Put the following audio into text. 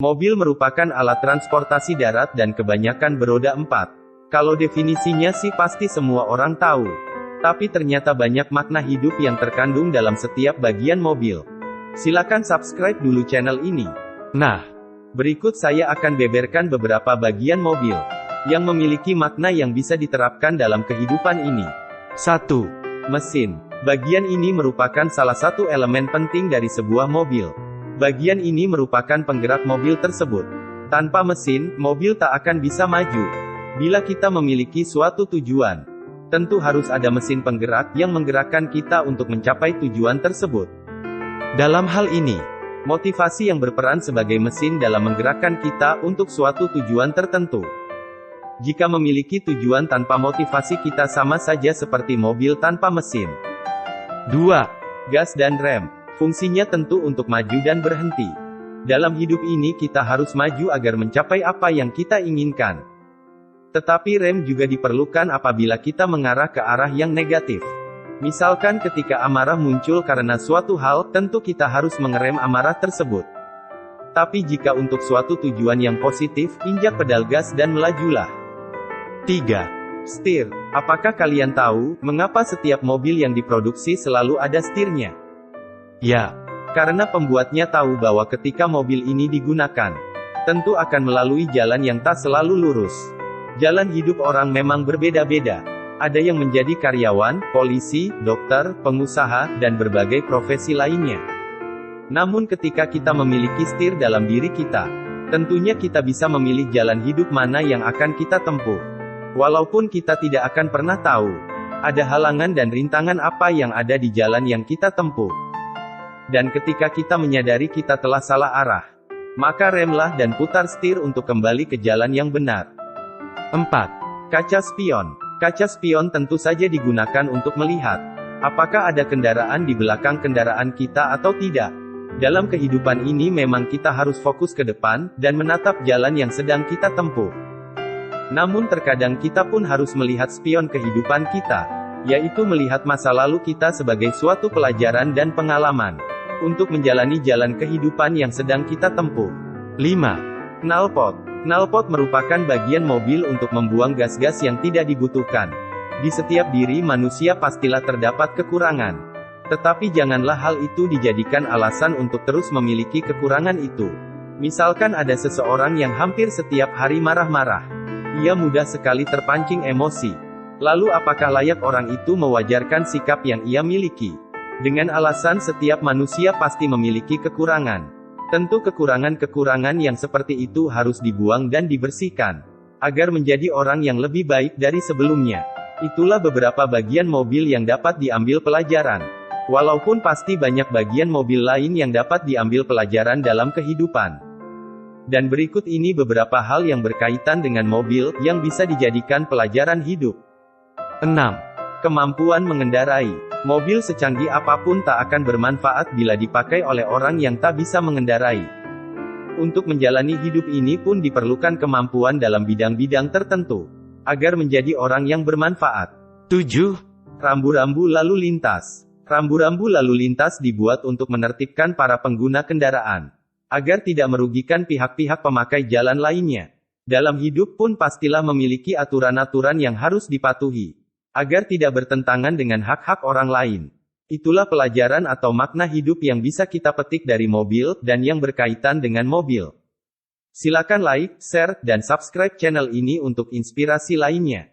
Mobil merupakan alat transportasi darat dan kebanyakan beroda 4. Kalau definisinya sih pasti semua orang tahu. Tapi ternyata banyak makna hidup yang terkandung dalam setiap bagian mobil. Silakan subscribe dulu channel ini. Nah, berikut saya akan beberkan beberapa bagian mobil yang memiliki makna yang bisa diterapkan dalam kehidupan ini. 1. Mesin. Bagian ini merupakan salah satu elemen penting dari sebuah mobil. Bagian ini merupakan penggerak mobil tersebut. Tanpa mesin, mobil tak akan bisa maju. Bila kita memiliki suatu tujuan, tentu harus ada mesin penggerak yang menggerakkan kita untuk mencapai tujuan tersebut. Dalam hal ini, motivasi yang berperan sebagai mesin dalam menggerakkan kita untuk suatu tujuan tertentu. Jika memiliki tujuan tanpa motivasi, kita sama saja seperti mobil tanpa mesin. 2. Gas dan rem. Fungsinya tentu untuk maju dan berhenti. Dalam hidup ini kita harus maju agar mencapai apa yang kita inginkan. Tetapi rem juga diperlukan apabila kita mengarah ke arah yang negatif. Misalkan ketika amarah muncul karena suatu hal, tentu kita harus mengerem amarah tersebut. Tapi jika untuk suatu tujuan yang positif, injak pedal gas dan melajulah. 3. Setir. Apakah kalian tahu, mengapa setiap mobil yang diproduksi selalu ada setirnya? Ya, karena pembuatnya tahu bahwa ketika mobil ini digunakan, tentu akan melalui jalan yang tak selalu lurus. Jalan hidup orang memang berbeda-beda. Ada yang menjadi karyawan, polisi, dokter, pengusaha, dan berbagai profesi lainnya. Namun ketika kita memiliki setir dalam diri kita, tentunya kita bisa memilih jalan hidup mana yang akan kita tempuh. Walaupun kita tidak akan pernah tahu, ada halangan dan rintangan apa yang ada di jalan yang kita tempuh. Dan ketika kita menyadari kita telah salah arah, maka remlah dan putar setir untuk kembali ke jalan yang benar. 4. Kaca spion. Kaca spion tentu saja digunakan untuk melihat apakah ada kendaraan di belakang kendaraan kita atau tidak. Dalam kehidupan ini memang kita harus fokus ke depan, dan menatap jalan yang sedang kita tempuh. Namun terkadang kita pun harus melihat spion kehidupan kita, yaitu melihat masa lalu kita sebagai suatu pelajaran dan pengalaman untuk menjalani jalan kehidupan yang sedang kita tempuh. 5. Knalpot. Knalpot merupakan bagian mobil untuk membuang gas-gas yang tidak dibutuhkan. Di setiap diri manusia pastilah terdapat kekurangan. Tetapi janganlah hal itu dijadikan alasan untuk terus memiliki kekurangan itu. Misalkan ada seseorang yang hampir setiap hari marah-marah. Ia mudah sekali terpancing emosi. Lalu apakah layak orang itu mewajarkan sikap yang ia miliki? Dengan alasan setiap manusia pasti memiliki kekurangan. Tentu kekurangan-kekurangan yang seperti itu harus dibuang dan dibersihkan, agar menjadi orang yang lebih baik dari sebelumnya. Itulah beberapa bagian mobil yang dapat diambil pelajaran. Walaupun pasti banyak bagian mobil lain yang dapat diambil pelajaran dalam kehidupan. Dan berikut ini beberapa hal yang berkaitan dengan mobil, yang bisa dijadikan pelajaran hidup. 6. Kemampuan mengendarai. Mobil secanggih apapun tak akan bermanfaat bila dipakai oleh orang yang tak bisa mengendarai. Untuk menjalani hidup ini pun diperlukan kemampuan dalam bidang-bidang tertentu, agar menjadi orang yang bermanfaat. 7. Rambu-rambu lalu lintas. Rambu-rambu lalu lintas dibuat untuk menertibkan para pengguna kendaraan, agar tidak merugikan pihak-pihak pemakai jalan lainnya. Dalam hidup pun pastilah memiliki aturan-aturan yang harus dipatuhi, agar tidak bertentangan dengan hak-hak orang lain. Itulah pelajaran atau makna hidup yang bisa kita petik dari mobil, dan yang berkaitan dengan mobil. Silakan like, share, dan subscribe channel ini untuk inspirasi lainnya.